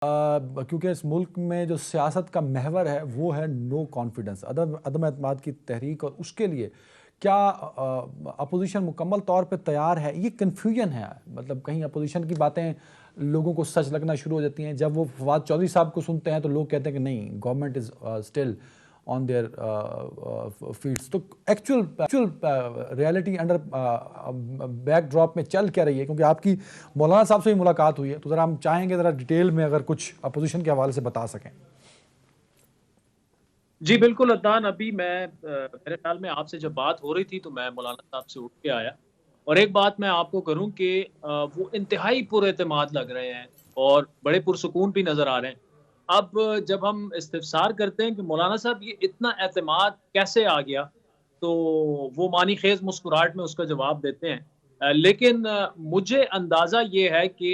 क्योंकि इस मुल्क में जो सियासत का महवर है वो है नो कॉन्फिडेंस, अदम एतमाद की तहरीक, और उसके लिए क्या अपोजिशन मुकम्मल तौर पे तैयार है? ये कन्फ्यूजन है। मतलब कहीं अपोजिशन की बातें लोगों को सच लगना शुरू हो जाती हैं, जब वो फवाद चौधरी साहब को सुनते हैं तो लोग कहते हैं कि नहीं, government is still on their fields. तो एक्चुअल रियलिटी अंडर बैकड्रॉप में चल क्या रही है? क्योंकि आपकी मौलाना साहब से भी मुलाकात हुई है, तो ज़रा हम चाहेंगे ज़रा डिटेल में अगर कुछ अपोजिशन के हवाले से बता सकें। जी बिल्कुल अदनान, अभी मैं मेरे ख्याल में आपसे जब बात हो रही थी तो मैं मौलाना साहब से उठ के आया, और एक बात मैं आपको करूं कि वो इंतहाई पुरएतमाद लग रहे हैं और बड़े पुरसुकून भी नजर आ रहे हैं। अब जब हम इस्तिफसार करते हैं कि मौलाना साहब ये इतना एतमाद कैसे आ गया, तो वो मानी खेज मुस्कुराहट में उसका जवाब देते हैं। लेकिन मुझे अंदाजा ये है कि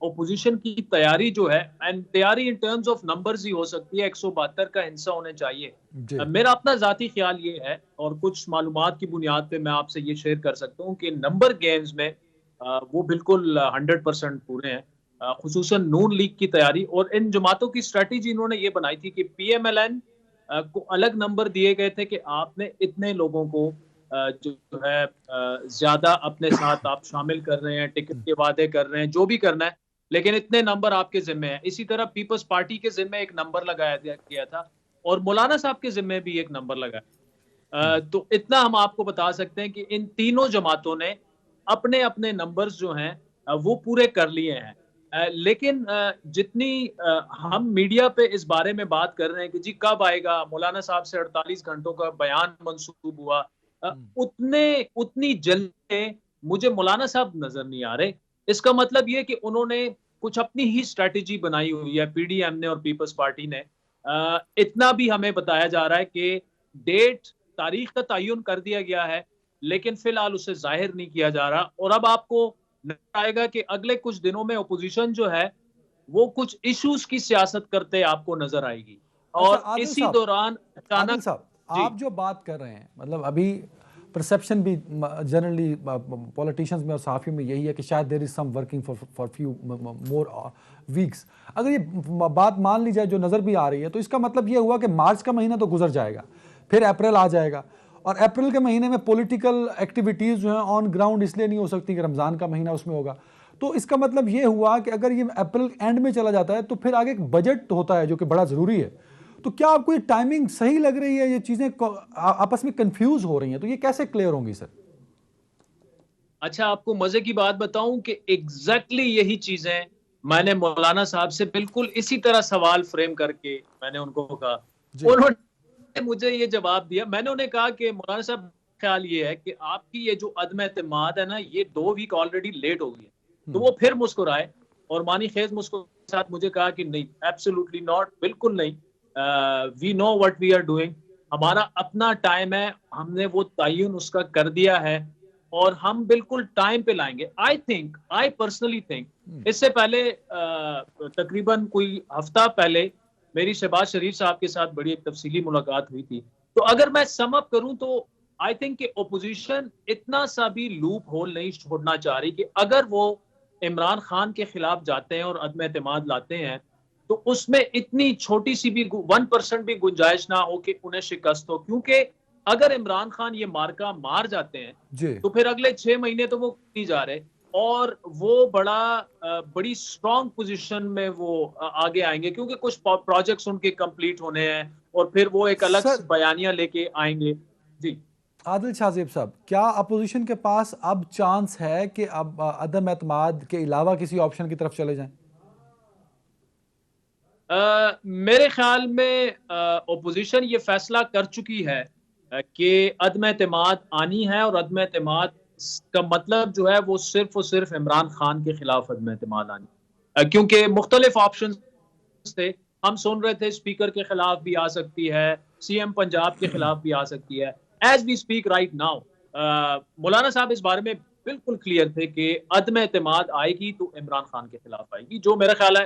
ओपोजिशन की तैयारी जो है, एंड तैयारी इन टर्म्स ऑफ नंबर्स ही हो सकती है, 172 का हिस्सा होने चाहिए। जी। मेरा अपना जाती ख्याल ये है, और कुछ मालूमात की बुनियाद पे मैं आपसे ये शेयर कर सकता हूँ कि नंबर गेम्स में वो बिल्कुल 100% पूरे हैं। खुसूसन नून लीग की तैयारी और इन जमातों की स्ट्रेटेजी इन्होंने ये बनाई थी कि पीएमएलएन को अलग नंबर दिए गए थे कि आपने इतने लोगों को जो है ज्यादा अपने साथ आप शामिल कर रहे हैं, टिकट के वादे कर रहे हैं, जो भी करना है, लेकिन इतने नंबर आपके जिम्मे है। इसी तरह पीपल्स पार्टी के जिम्मे एक नंबर लगाया गया था, और मौलाना साहब के जिम्मे भी एक नंबर लगाया। तो इतना हम आपको बता सकते हैं कि इन तीनों जमातों ने अपने अपने नंबर्स जो हैं वो पूरे कर लिए हैं। लेकिन जितनी हम मीडिया पे इस बारे में बात कर रहे हैं कि जी कब आएगा, मौलाना साहब से 48 घंटों का बयान मंसूब हुआ, उतनी जल्दी मुझे मौलाना साहब नजर नहीं आ रहे। इसका मतलब ये कि उन्होंने कुछ अपनी ही स्ट्रेटेजी बनाई हुई है, पीडीएम ने और पीपल्स पार्टी ने। इतना भी हमें बताया जा रहा है कि डेट, तारीख का तयन कर दिया गया है, लेकिन फिलहाल उसे जाहिर नहीं किया जा रहा। और अब आपको नजर आएगा कि अगले कुछ दिनों में ओपोजिशन जो है वो कुछ इश्यूज की सियासत करते आपको नजर आएगी, अच्छा और आदिल इसी साहब, दौरान अचानक। जी आप जो बात कर रहे हैं, मतलब अभी परसेप्शन भी जनरली पॉलिटिशियंस में और सहाफ़ी में यही है कि शायद there is some working for few more weeks. अगर ये बात मान ली जाए जो नज़र भी आ रही है, तो इसका मतलब ये हुआ कि मार्च का महीना तो गुजर जाएगा, फिर अप्रैल आ जाएगा, और अप्रैल के महीने में पॉलिटिकल एक्टिविटीज़ जो हैं ऑन ग्राउंड इसलिए नहीं हो सकती कि रमज़ान का महीना उसमें होगा। तो इसका मतलब ये हुआ कि अगर ये अप्रैल एंड में चला जाता है तो फिर आगे एक बजट होता है जो कि बड़ा ज़रूरी है। तो क्या आपको ये टाइमिंग सही लग रही है? ये चीज़ें आपस में कंफ्यूज हो रही हैं, तो ये कैसे क्लियर होंगी सर? अच्छा, आपको मजे की बात बताऊं कि एग्जैक्टली यही चीजें मैंने मौलाना साहब से बिल्कुल इसी तरह सवाल फ्रेम करके मैंने उनको कहा। जी। उन्होंने मुझे ये जवाब दिया। मैंने उन्हें कहा कि मौलाना साहब, ख्याल ये है कि आपकी ये जो अदम एतमाद है ना, ये 2 वीक ऑलरेडी लेट हो गई है। तो वो फिर मुस्कुराए और मानी खेज मुस्कुराए साथ मुझे कहा कि नहीं, एब्सोल्युटली नॉट, बिल्कुल नहीं, we know what we are doing, हमारा अपना टाइम है, हमने वो तयन उसका कर दिया है, और हम बिल्कुल टाइम पे लाएंगे। आई पर्सनली थिंक, इससे पहले तकरीबन कोई हफ्ता पहले मेरी शहबाज शरीफ साहब के साथ बड़ी एक तफसीली मुलाकात हुई थी। तो अगर मैं सम अप करूं तो आई थिंक कि ओपोजिशन इतना सा भी लूप होल नहीं छोड़ना चाह रही कि अगर वो इमरान खान के खिलाफ जाते हैं और अदम एतमाद लाते हैं, तो उसमें इतनी छोटी सी भी 1% भी गुंजाइश ना हो कि उन्हें शिकस्त हो। क्योंकि अगर इमरान खान ये मार्का मार जाते हैं जी। तो फिर अगले 6 महीने तो वो नहीं जा रहे, और वो बड़ी स्ट्रांग पोजीशन में वो आगे आएंगे, क्योंकि कुछ प्रोजेक्ट्स उनके कंप्लीट होने हैं, और फिर वो एक अलग सर बयानिया लेके आएंगे। जी आदिल शाहजेब साहब, क्या अपोजिशन के पास अब चांस है कि अब अदम एतमाद के अलावा किसी ऑप्शन की तरफ चले जाएं? मेरे ख्याल में ओपोजिशन ये फैसला कर चुकी है कि अदम एतमाद आनी है, और अदम एतमाद का मतलब जो है वो सिर्फ और सिर्फ इमरान खान के खिलाफ अदम एतमाद आनी। क्योंकि मुख्तलिफ ऑप्शन थे, हम सुन रहे थे स्पीकर के खिलाफ भी आ सकती है, सीएम पंजाब के खिलाफ भी आ सकती है। As we speak right now, मौलाना साहब इस बारे में बिल्कुल क्लियर थे कि अदम एतमाद आएगी तो इमरान खान के खिलाफ आएगी, जो मेरा ख्याल है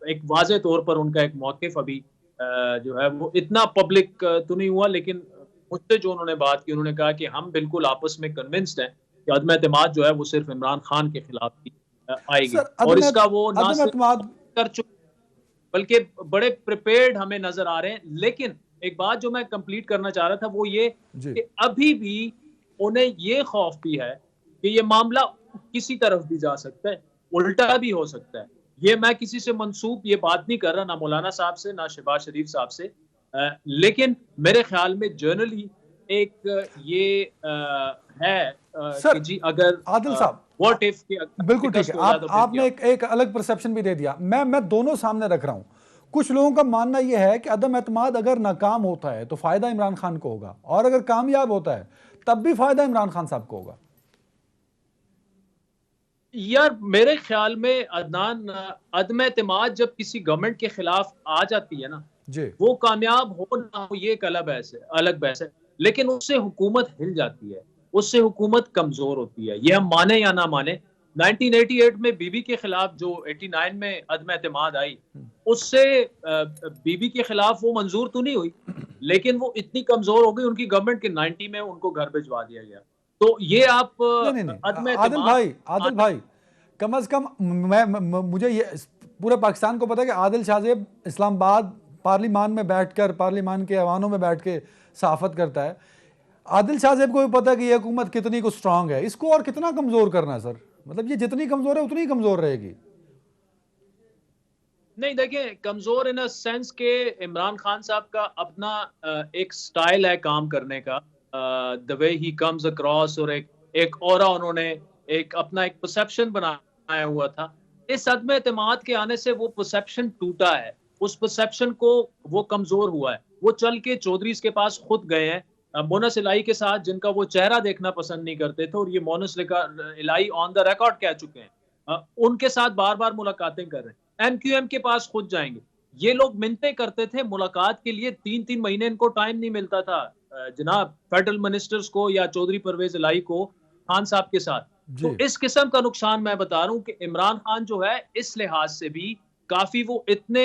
एक वाजे तौर पर उनका एक मौक़िफ़ अभी जो है वो इतना पब्लिक तो नहीं हुआ, लेकिन मुझसे जो उन्होंने बात की, उन्होंने कहा कि हम बिल्कुल आपस में कन्विंस्ड हैं कि अदम एतमाद जो है वो सिर्फ इमरान खान के खिलाफ ही आएगी, सर और इसका वो ना अदम सिर्फ एतमाद कर चुके। बल्कि बड़े प्रिपेयर्ड हमें नजर आ रहे हैं। लेकिन एक बात जो मैं कंप्लीट करना चाह रहा था वो ये जी कि अभी भी उन्हें ये खौफ भी है कि ये मामला किसी तरफ भी जा सकता है, उल्टा भी हो सकता है। ये मैं किसी से मंसूब ये बात नहीं कर रहा, ना मौलाना साहब से ना शहबाज शरीफ साहब से, लेकिन मेरे ख्याल में जनरली एक ये है सर। कि जी अगर आदिल साहब, व्हाट इफ बिल्कुल ठीक है, शिकस्त हो जाए तो फिर आपने क्या। एक अलग परसेप्शन भी दे दिया। मैं दोनों सामने रख रहा हूं। कुछ लोगों का मानना यह है कि अदम एतमाद अगर नाकाम होता है तो फायदा इमरान खान को होगा, और अगर कामयाब होता है तब भी फायदा इमरान खान साहब को होगा। यार मेरे ख्याल में अदनान, अदम एतमाद जब किसी गवर्नमेंट के खिलाफ आ जाती है ना, जी वो कामयाब हो ना हो ये एक अलग बहस है, लेकिन उससे हुकूमत हिल जाती है, उससे हुकूमत कमजोर होती है, ये हम माने या ना माने। 1988 में बीबी के खिलाफ जो 89 में अदम एतमाद आई, उससे बीबी के खिलाफ वो मंजूर तो नहीं हुई, लेकिन वो इतनी कमजोर हो गई उनकी गवर्नमेंट के 90 में उनको घर भिजवा दिया गया। तो ये आप नहीं नहीं नहीं, अदम आदिल एतमाद भाई, आदिल भाई, कम अज कम मुझे ये पूरे पाकिस्तान को पता है कि आदिल शाहजेब इस्लामाबाद पार्लिमान में बैठकर, पार्लिमान के ऐवानों में बैठ के सहाफत करता है। आदिल शाहजेब को भी पता है कि ये हुकूमत कितनी को स्ट्रांग है, इसको और कितना कमजोर करना है सर? मतलब ये जितनी कमजोर है उतनी कमजोर रहेगी। नहीं, देखिए कमजोर इन अ सेंस के इमरान खान साहब का अपना एक स्टाइल है काम करने का, the way he comes across, और एक ऑरा उन्होंने एक अपना एक परसेप्शन बनाया हुआ था। इस अदम एतमाद के आने से वो परसेप्शन टूटा है, उस परसेप्शन को वो कमजोर हुआ है। वो चल के चौधरीज के पास खुद गए हैं, मोनस इलाही के साथ, जिनका वो चेहरा देखना पसंद नहीं करते थे, और ये मोनस इलाही ऑन द रिकॉर्ड कह चुके हैं, उनके साथ बार बार मुलाकातें कर रहे हैं। एमक्यूएम के पास खुद जाएंगे। ये लोग मिन्नतें करते थे मुलाकात के लिए, 3-3 महीने इनको टाइम नहीं मिलता था जनाब फेडरल मिनिस्टर्स को या चौधरी परवेज इलाही को खान साहब के साथ। तो जी इस किस्म का नुकसान मैं बता रहा हूं कि इमरान खान जो है इस लिहाज से भी काफी वो इतने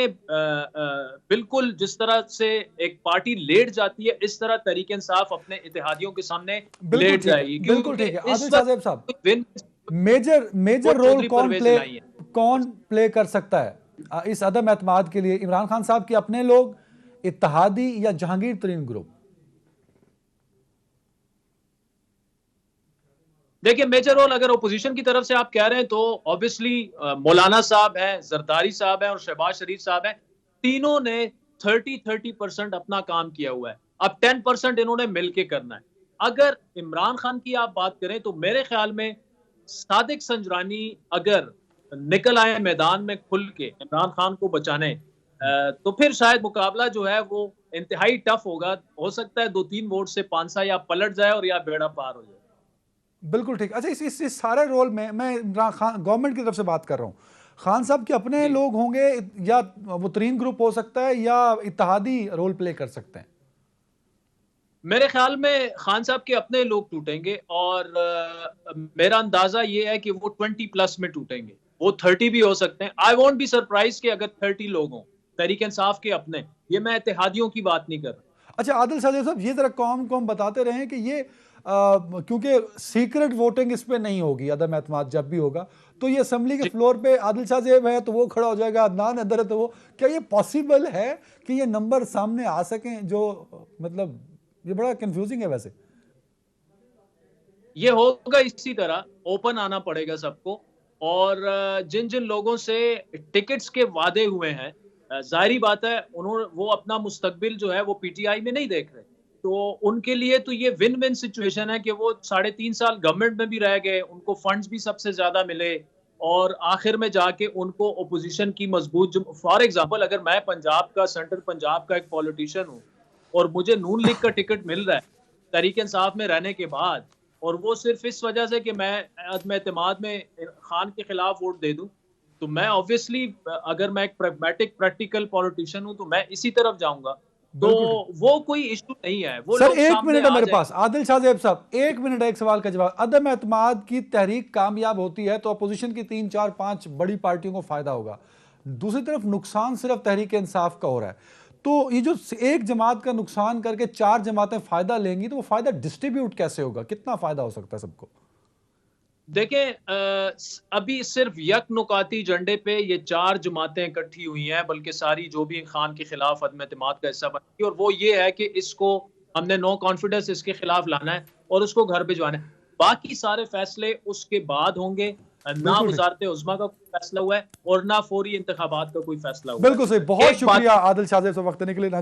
बिल्कुल जिस तरह से एक पार्टी लेट जाती है, इस तरह तहरीक इंसाफ अपने इत्तेहादियों के सामने बिल्कुल लेट ठीक है, जाएगी, बिल्कुल क्योंकि ठीक है। इस आदिल शाहजेब साहब, वक्त विन मेजर वो मेजर रोल चौधरी परवेज इलाही है। कौन प्ले कर सकता है इस अदम एतमाद के लिए? इमरान खान साहब के अपने लोग, इत्तेहादी, या जहांगीर तरीन ग्रुप? देखिए मेजर रोल अगर ओपोजिशन की तरफ से आप कह रहे हैं तो ऑब्वियसली मौलाना साहब हैं, जरदारी साहब हैं और शहबाज शरीफ साहब हैं। तीनों ने 30% अपना काम किया हुआ है, अब 10% इन्होंने मिलके करना है। अगर इमरान खान की आप बात करें तो मेरे ख्याल में सादिक संजरानी अगर निकल आए मैदान में खुल के इमरान खान को बचाने, तो फिर शायद मुकाबला जो है वो इंतहाई टफ होगा। हो सकता है 2-3 वोट से पांसा या पलट जाए और या बेड़ा पार हो जाए। बिल्कुल ठीक। अच्छा, इस सारे रोल में मैं इमरान खान गवर्नमेंट की तरफ से बात कर रहा हूँ। खान साहब के अपने जी, लोग होंगे, या वो तरीन ग्रुप हो सकता है, या इत्तेहादी रोल प्ले कर सकते हैं? मेरे ख्याल में खान साहब के अपने लोग टूटेंगे, और मेरा अंदाजा ये है कि वो 20+ में टूटेंगे। वो 30 भी हो सकते हैं। आई वोंट बी सरप्राइज कि अगर 30 लोग हों तहरीक इंसाफ के अपने। ये मैं इत्तेहादियों की बात नहीं कर रहा। अच्छा आदिल शाहजेब साहब, ये जरा कौम को हम बताते रहे कि ये क्योंकि सीक्रेट वोटिंग इस पे नहीं होगी, अदम एतमाद जब भी होगा तो ये असेंबली के फ्लोर पे आदिल शाहजेब है तो वो खड़ा हो जाएगा, अदनान अंदर है तो वो, क्या ये पॉसिबल है कि ये नंबर सामने आ सकें? जो मतलब ये बड़ा कंफ्यूजिंग है वैसे। ये होगा इसी तरह, ओपन आना पड़ेगा सबको, और जिन जिन लोगों से टिकट्स के वादे हुए हैं, जाहिर बात है उन्होंने वो अपना मुस्तकबिल जो है वो पीटीआई में नहीं देख रहे, तो उनके लिए तो ये विन विन सिचुएशन है कि वो 3.5 साल गवर्नमेंट में भी रह गए, उनको फंड्स भी सबसे ज्यादा मिले, और आखिर में जाके उनको ओपोजिशन की मजबूत, फॉर एग्जाम्पल अगर मैं पंजाब का, सेंट्रल पंजाब का एक पॉलिटिशियन हूँ और मुझे नून लीग का टिकट मिल रहा है तहरीक इंसाफ में रहने के बाद, और वो सिर्फ इस वजह से कि मैं अदम एतमाद में खान के खिलाफ वोट दे दूं, तो मैं ऑब्वियसली अगर मैं एक प्रैग्मेटिक प्रैक्टिकल पॉलिटिशियन हूं तो मैं इसी तरफ जाऊंगा। तो बिल्कुल ठीक। वो कोई इशू नहीं है, वो सर लोग एक सामने मिनट है आ मेरे पास, जाएंगे। आदिल शाहजेब साहब, एक मिनट है, एक सवाल का जवाब। अदम एतमाद की तहरीक कामयाब होती है तो अपोजिशन की 3-4-5 बड़ी पार्टियों को फायदा होगा, दूसरी तरफ नुकसान सिर्फ तहरीक इंसाफ का हो रहा है। तो ये जो एक जमात का नुकसान करके 4 जमातें फायदा लेंगी तो वो फायदा डिस्ट्रीब्यूट कैसे होगा? कितना फायदा हो सकता है सबको? देखें, अभी सिर्फ यक नुकाती झंडे पे ये 4 जमातें इकट्ठी हुई हैं, बल्कि सारी जो भी खान के खिलाफ अदम एतमाद का हिस्सा बनी, और वो ये है कि इसको हमने नो कॉन्फिडेंस इसके खिलाफ लाना है और उसको घर भिजवाना है। बाकी सारे फैसले उसके बाद होंगे। ना बिल्कुल ठीक, वजारत उज़्मा का कोई फैसला हुआ है और ना फौरी इंतखाबात का कोई फैसला हुआ है। बिल्कुल सही। बहुत एक बात शुक्रिया आदिल शाह से वक्त देने के लिए।